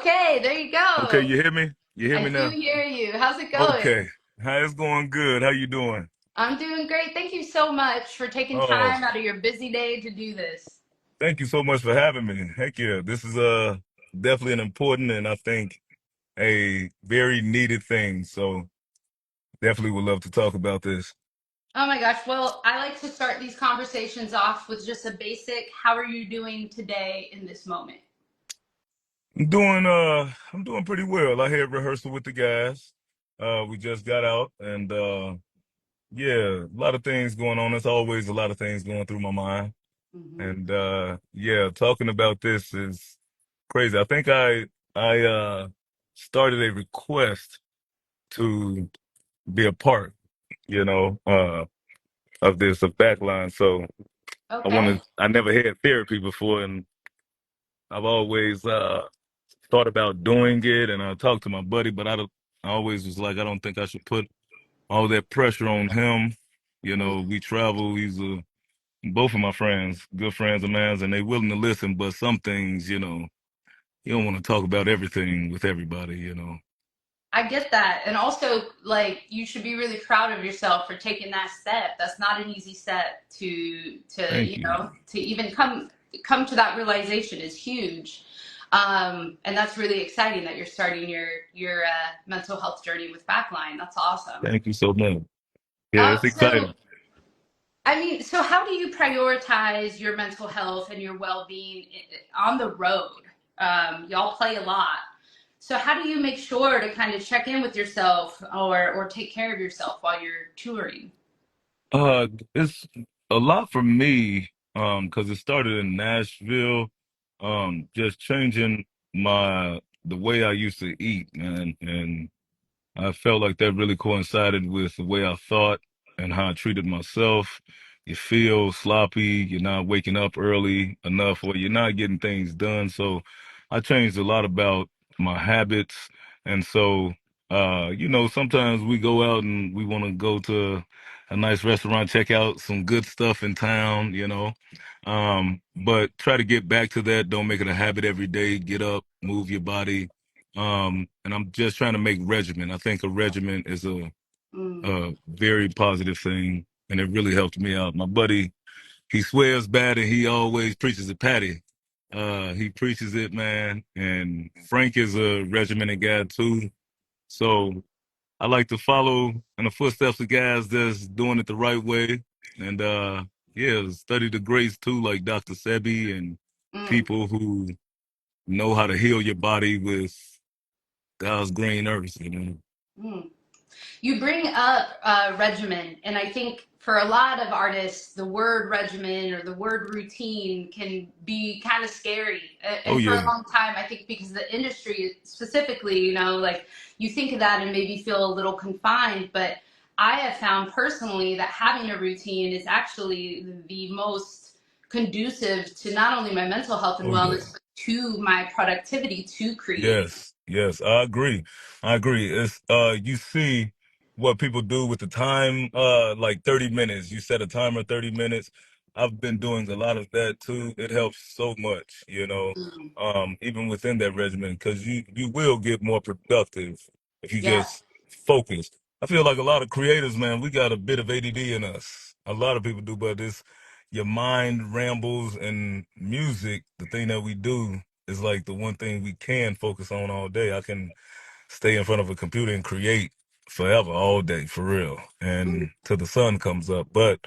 Okay, there you Okay, go. you hear me? You hear I me do now? hear you. How's it going? Okay. Hi, it's going good. How you doing? I'm doing great. Thank you so much for taking Oh, time out of your busy day to do this. thank you so much for having me. Heck yeah. This is definitely an important and I think a very needed thing. So definitely would love to talk about this. Oh my gosh. Well, I like to start these conversations off with just a basic, how are you doing today in this moment? I'm doing pretty well. I had rehearsal with the guys. We just got out and yeah, a lot of things going on. There's always a lot of things going through my mind. Hmm. And yeah, talking about this is crazy. I think I started a request to be a part, you know, of this of Backline. So Okay. I never had therapy before and I've always thought about doing it and I talked to my buddy, but I always was like I don't think I should put all that pressure on him. You Mm. know, we travel, both of my friends, good friends of mine, and they willing to listen, but some things, you don't want to talk about everything with everybody. I get that. And also, like, you should be really proud of yourself for taking that step. That's not an easy step Thank you. to even come to that realization is huge. And that's really exciting that you're starting your mental health journey with Backline. That's awesome. Thank you so much. Yeah, it's So exciting. I mean, so how do you prioritize your mental health and your well-being on the road? Y'all play a lot. So how do you make sure to kind of check in with yourself or take care of yourself while you're touring? It's a lot for me, because it started in Nashville, just changing the way I used to eat, man, and I felt like that really coincided with the way I thought and how I treated myself. You feel sloppy, you're not waking up early enough, or you're not getting things done. So I changed a lot about my habits. And so, sometimes we go out and we want to go to a nice restaurant, check out some good stuff in town. But try to get back to that. Don't make it a habit every day. Get up, move your body, and I'm just trying to make regimen. I think a regimen is Mm, a very positive thing, and it really helped me out. My buddy, he swears bad, and he always preaches it. Patty, he preaches it, man. And Frank is a regimented guy too. So I like to follow in the footsteps of guys that's doing it the right way, and yeah, study the greats too, like Dr. Sebi and mm, people who know how to heal your body with God's green earth. mm. You bring up regimen, and I think for a lot of artists, the word regimen or the word routine can be kind of scary. Oh And for a yeah, long time, I think because the industry specifically, like you think of that and maybe feel a little confined, but I have found personally that having a routine is actually the most conducive to not only my mental health and oh yeah. wellness, but to my productivity to create. Yes, yes, I agree. I agree. It's you see what people do with the time, like 30 minutes. You set a timer 30 minutes. I've been doing a lot of that too. It helps so much, Mm, even within that regimen, because you will get more productive if you yeah. just focus. I feel like a lot of creators, man, we got a bit of ADD in us. A lot of people do, but it's your mind rambles and music, the thing that we do is like the one thing we can focus on all day. I can stay in front of a computer and create forever, all day, for real, and till the sun comes up. But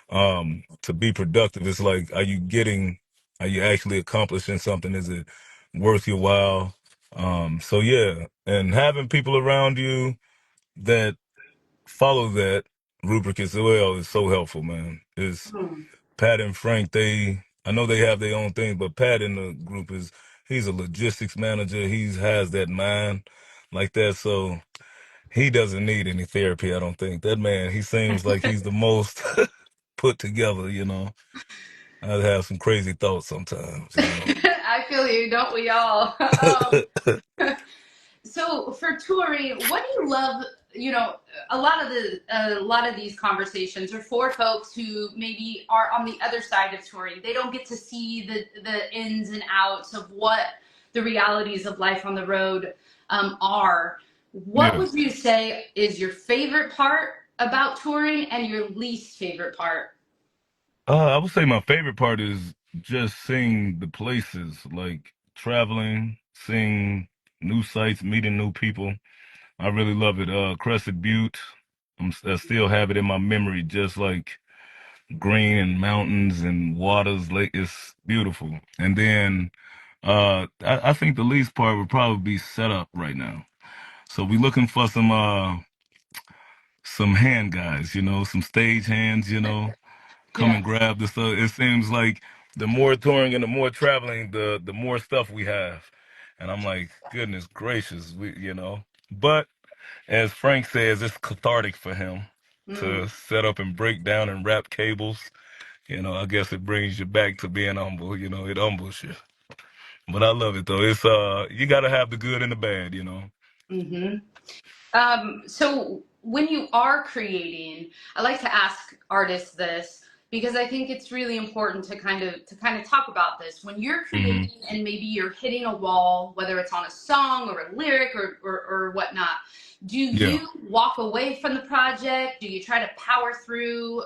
to be productive, it's like, are you actually accomplishing something? Is it worth your while? So yeah, and having people around you that follow that rubric as well is so helpful, man. It's Mm. Pat and Frank, I know they have their own thing, but Pat in the group he's a logistics manager. He has that mind like that. So he doesn't need any therapy, I don't think. That man, he seems like he's the most put together. I have some crazy thoughts sometimes. I feel you, don't we all? So for touring, what do you love? You know, a lot of these conversations are for folks who maybe are on the other side of touring. They don't get to see the ins and outs of what the realities of life on the road are. What Yeah. would you say is your favorite part about touring and your least favorite part? I would say my favorite part is just seeing the places, like traveling, seeing new sights, meeting new people. I really love it. Crested Butte, I still have it in my memory, just like green and mountains and waters, lake. It's beautiful. And then I think the least part would probably be set up right now. So we looking for some hand guys, some stage hands, come Yeah. and grab the stuff. It seems like the more touring and the more traveling, the more stuff we have. And I'm like, goodness gracious, But as Frank says, it's cathartic for him Mm. to set up and break down and wrap cables. I guess it brings you back to being humble. It humbles you. But I love it though. It's you gotta have the good and the bad. Hmm. So when you are creating, I like to ask artists this because I think it's really important to kind of talk about this. When you're Hmm. creating and maybe you're hitting a wall, whether it's on a song or a lyric or whatnot, do Yeah. you walk away from the project? Do you try to power through?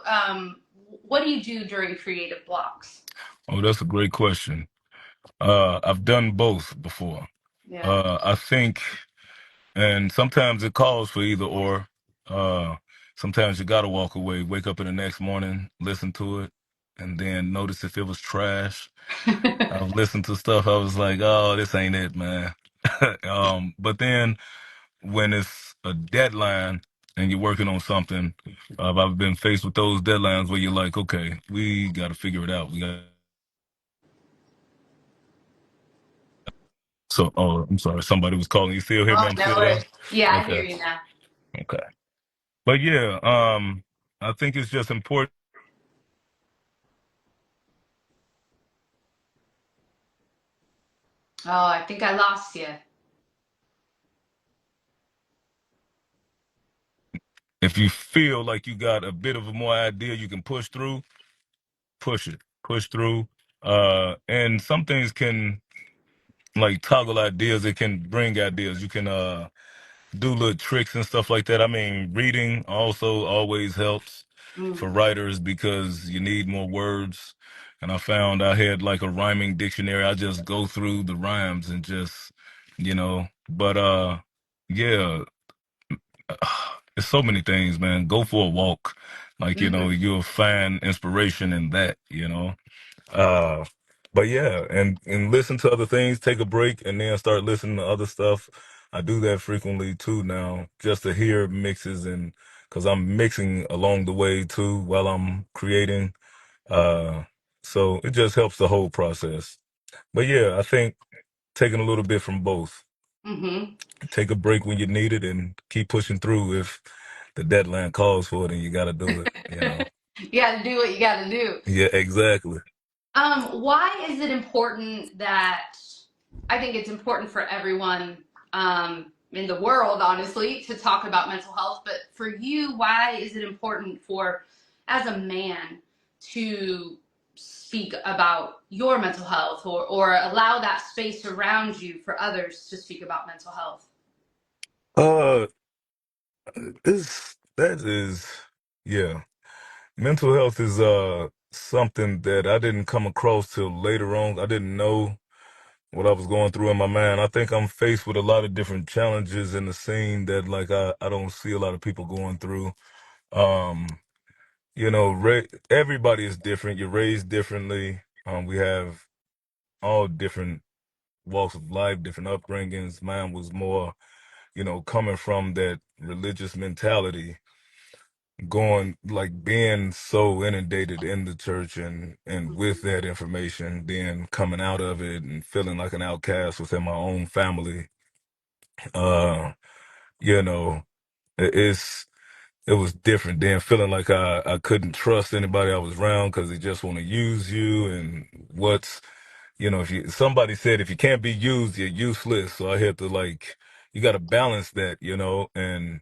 What do you do during creative blocks? Oh, that's a great question. I've done both before. Yeah. I think, and sometimes it calls for either or. Uh, Sometimes you gotta walk away, wake up in the next morning, listen to it, and then notice if it was trash. I've listened to stuff I was like, oh, this ain't it, man. But then when it's a deadline and you're working on something, I've been faced with those deadlines where you're like, okay, we got to figure it out. We got so. Oh, I'm sorry. Somebody was calling. You still hear me? Oh, I'm no still there. worries. Yeah, I hear Okay. you now. Okay. But yeah, I think it's just important Oh, I think I lost you. if you feel like you got a bit of a more idea you can push through, push it, push through. And some things can like toggle ideas. It can bring ideas. You can do little tricks and stuff like that. I mean, reading also always helps Mm. for writers because you need more words. And I found I had like a rhyming dictionary. I just go through the rhymes and but yeah, it's so many things, man. Go for a walk. Like, Mhm. you'll find inspiration in that. Uh, but yeah, and listen to other things, take a break, and then start listening to other stuff. I do that frequently too now, just to hear mixes and because I'm mixing along the way too while I'm creating. Uh, so it just helps the whole process. But yeah, I think taking a little bit from both. Mhm. Take a break when you need it and keep pushing through if the deadline calls for it and you got to do it. You got to do what you got to do. Yeah, exactly. Why is it important that I think it's important for everyone in the world, honestly, to talk about mental health. But for you, why is it important for, as a man, to speak about your mental health or allow that space around you for others to speak about mental health? Uh, that is, yeah. Mental health is something that I didn't come across till later on. I didn't know what I was going through in my mind. I think I'm faced with a lot of different challenges in the scene that like I don't see a lot of people going through. Um, everybody is different. You're raised differently. We have all different walks of life, different upbringings. Mine was more, coming from that religious mentality, going like being so inundated in the church and with that information, then coming out of it and feeling like an outcast within my own family. Uh, you know, it's it was different then feeling like I couldn't trust anybody I was around because they just want to use you and what's if you somebody said if you can't be used, you're useless. So I had to like you got to balance that, and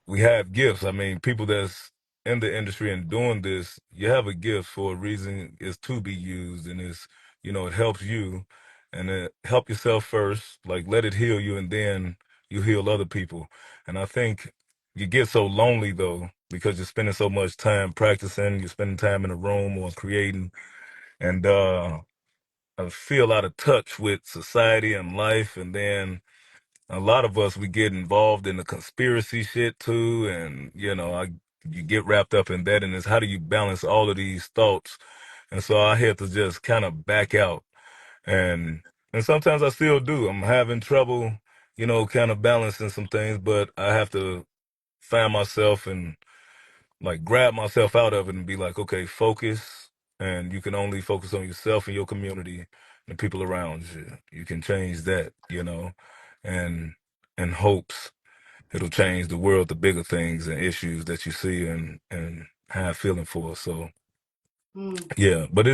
we have gifts. I mean, people that's in the industry and doing this, you have a gift for a reason is to be used and it helps you. and help yourself first. Like let it heal you, and then you heal other people. And I think you get so lonely though because you're spending so much time practicing, you're spending time in a room or creating, and I feel out of touch with society and life. And then a lot of us we get involved in the conspiracy shit too, and you get wrapped up in that. And it's how do you balance all of these thoughts? And so I had to just kind of back out, and sometimes I still do. I'm having trouble, kind of balancing some things, but I have to find myself and like grab myself out of it and be like, okay, focus. And you can only focus on yourself and your community and the people around you. You can change that, and in hopes it'll change the world, the bigger things and issues that you see and have feeling for. So Mm, yeah, but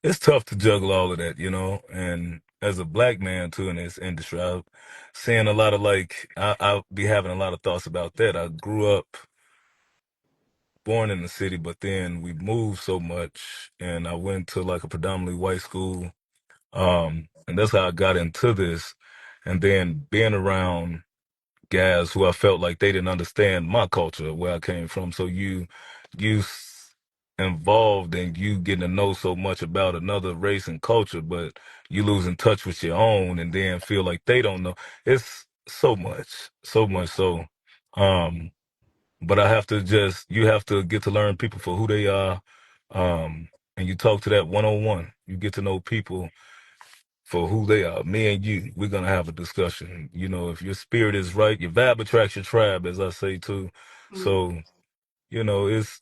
it's tough to juggle all of that, and as a black man too in this industry, I'm seeing a lot of like I'll be having a lot of thoughts about that. I grew up born in the city, but then we moved so much, and I went to like a predominantly white school, and that's how I got into this. And then being around guys who I felt like they didn't understand my culture, where I came from. So involved and you getting to know so much about another race and culture, but you losing touch with your own, and then feel like they don't know. It's so much so. Um, but you have to get to learn people for who they are. And you talk to that one on one. You get to know people for who they are. Me and you, we're gonna have a discussion. If your spirit is right, your vibe attracts your tribe, as I say too. mm. So, it's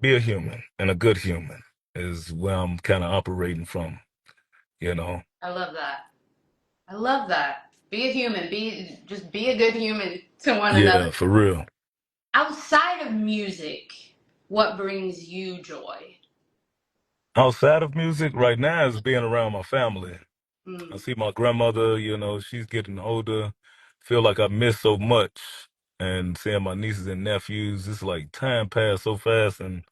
be a human and a good human is where I'm kind of operating from, you know. I love that. I love that. Be a human. Just be a good human to one another. Yeah, for real. Outside of music, what brings you joy? Outside of music, right now is being around my family. I Mm, see my grandmother, she's getting older. Feel like I miss so much. And seeing my nieces and nephews, it's like time passed so fast, and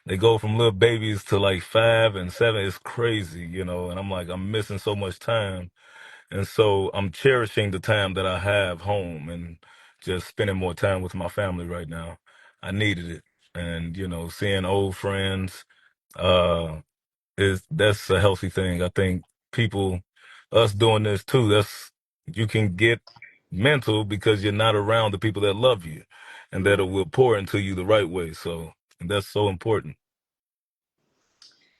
they go from little babies to like 5 and 7. It's crazy, and I'm like, I'm missing so much time. And so I'm cherishing the time that I have home and just spending more time with my family right now. I needed it. And, seeing old friends, uh, that's a healthy thing. I think people, us doing this too, you can get mental because you're not around the people that love you and that mm. will pour into you the right way. So, and that's so important.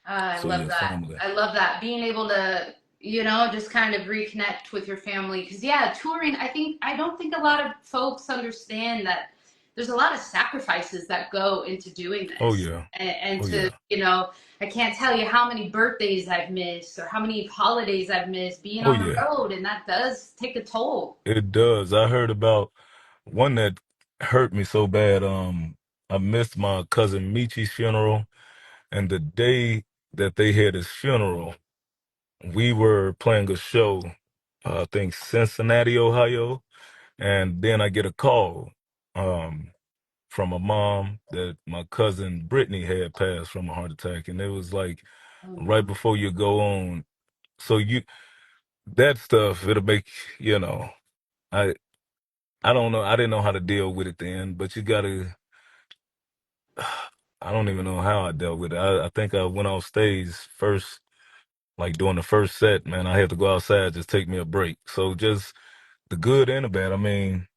I So love yeah, that. family. I love that. Being able to, just kind of reconnect with your family. Because, yeah, touring, I don't think a lot of folks understand that there's a lot of sacrifices that go into doing Oh this. yeah. And Oh to, yeah. I can't tell you how many birthdays I've missed or how many holidays I've missed being Oh on the yeah. road. And that does take a toll. It does. I heard about one that hurt me so bad. I missed my cousin Michi's funeral, and the day that they had his funeral, we were playing a show, I think Cincinnati, Ohio, and then I get a call um, from a mom that my cousin Brittany had passed from a heart attack, and it was like Oh, right no. before you go on. So that stuff it'll make you know I I don't know I didn't know how to deal with it then, but you gotta. I don't even know how I dealt with it. I think I went off stage first, like during the first set, man. I had to go outside, just take me a break. So just the good and the bad. I mean,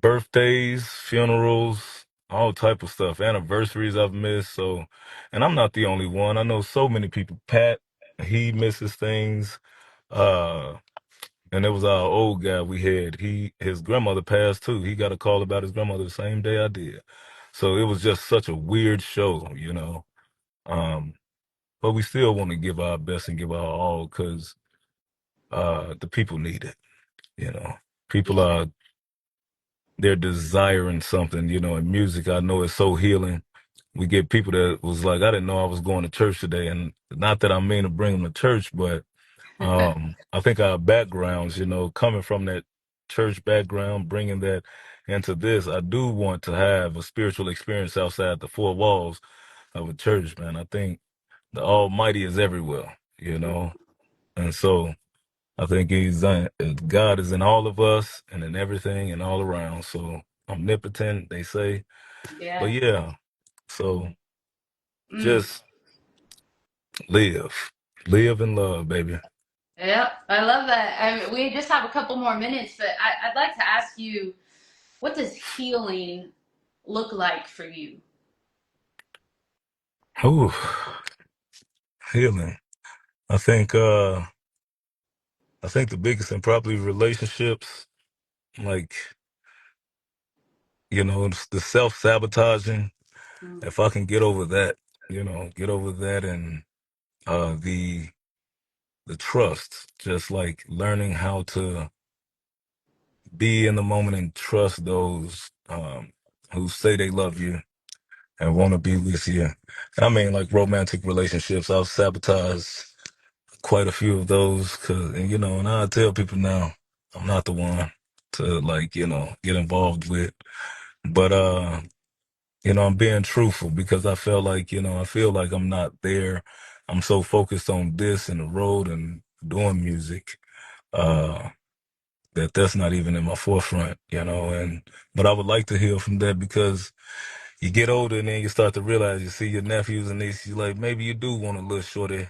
birthdays, funerals, all type of stuff, anniversaries I've missed. So, and I'm not the only one. I know so many people. Pat, he misses things. Uh, and it was our old guy we had. His grandmother passed too. He got a call about his grandmother the same day I did. So it was just such a weird show. Um, but we still want to give our best and give our all because the people need it. You know, people Yeah. are they're desiring something. In music, I know it's so healing. We get people that was like, I didn't know I was going to church today, and not that I mean to bring them to church, but I think our backgrounds, coming from that church background, bringing that into this, I do want to have a spiritual experience outside the four walls of a church, man. I think the Almighty is everywhere. And so I think God is in all of us and in everything and all around. So omnipotent, they say. But Yeah. yeah, so Mm. just live, live and love, baby. Yep, I love that. I mean, we just have a couple more minutes, but I'd like to ask you, what does healing look like for you? Ooh, healing. I think uh I think the biggest and probably relationships, like, it's the self-sabotaging. Mm. If I can get over that, get over that and the trust, just like learning how to be in the moment and trust those who say they love you and want to be with you. I mean, like romantic relationships, I've sabotaged quite a few of those, and I tell people now, I'm not the one to like, get involved with. But I'm being truthful because I feel like I'm not there. I'm so focused on this and the road and doing music, uh, that that's not even in my forefront, and but I would like to heal from that because you get older and then you start to realize you see your nephews and nieces, you like maybe you do want a little shorty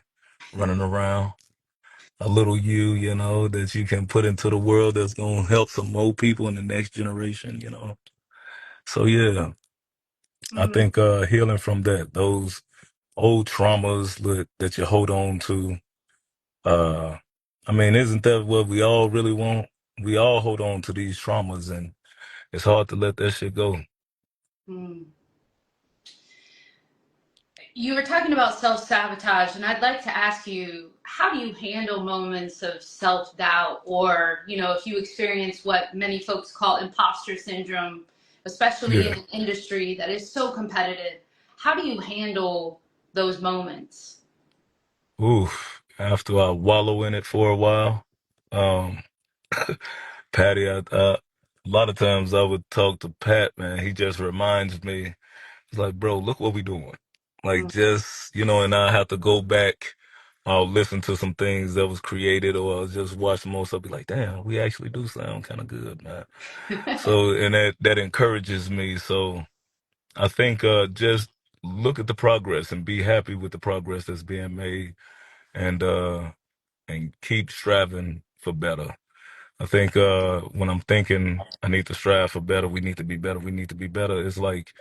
running around, a little that you can put into the world that's gonna help some more people in the next generation. So yeah, I Mm. think healing from those old traumas that you hold on to. Uh, I mean, isn't that what we all really want? We all hold on to these traumas, and it's hard to let that shit go. Mm. You were talking about self-sabotage, and I'd like to ask you, how do you handle moments of self-doubt, or, if you experience what many folks call imposter syndrome, especially in Yeah. an industry that is so competitive? How do you handle those moments? Oof. After I wallow in it for a while, um, Patty, a lot of times I would talk to Pat, man. He just reminds me, he's like, bro, look what we doing. Like, Mm. just, and I have to go back. I'll listen to some things that was created, or I'll just watch some more stuff. Be like, damn, we actually do sound kind of good, man. So, and that encourages me. So, I think just look at the progress and be happy with the progress that's being made, and keep striving for better. I think when I'm thinking I need to strive for better, we need to be better, we need to be better, it's like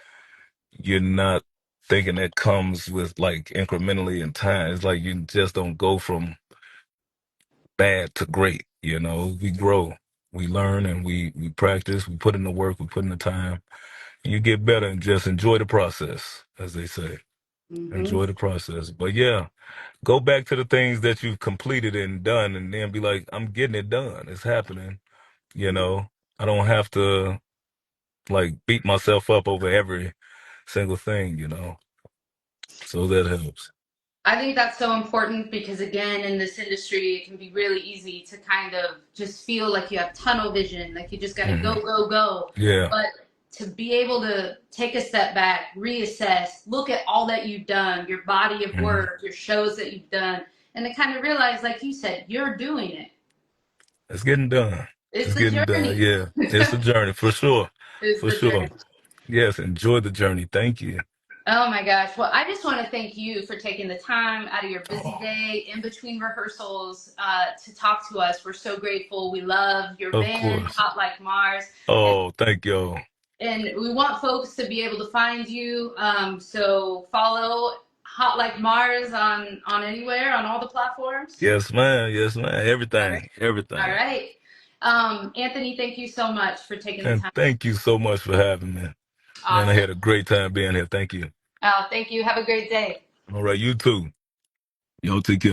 you're not thinking that comes with like incrementally in time. It's like you just don't go from bad to great. We grow, we learn, and we practice. We put in the work, we put in the time, and you get better. And just enjoy the process, as they say. Hmm. Enjoy the process. But yeah, go back to the things that you've completed and done, and then be like, I'm getting it done. It's happening. You know, I don't have to like beat myself up over every single thing. So that helps. I think that's so important because, again, in this industry, it can be really easy to kind of just feel like you have tunnel vision, like you just got to go, Hmm. go, go. Yeah. But to be able to take a step back, reassess, look at all that you've done, your body of Hmm. work, your shows that you've done, and to kind of realize, like you said, you're doing it. It's getting done. It's It's the getting done. journey. Yeah. It's a journey for sure. It's For the sure. journey. Yes. Enjoy the journey. Thank you. Oh my gosh. Well, I just want to thank you for taking the time out of your busy Oh, day in between rehearsals to talk to us. We're so grateful. We love your of band, course. Hot Like Mars, and Oh, thank you. we want folks to be able to find you. So follow Hot Like Mars on anywhere on all the platforms. Yes, man. Yes, man. All right. Everything. All Everything. right. Anthony, thank you so much for taking the And time. thank you so much for having me. Man, I Awesome. had a great time being here. Thank you. Oh, thank you. Have a great day. All right, you too. Y'all take care.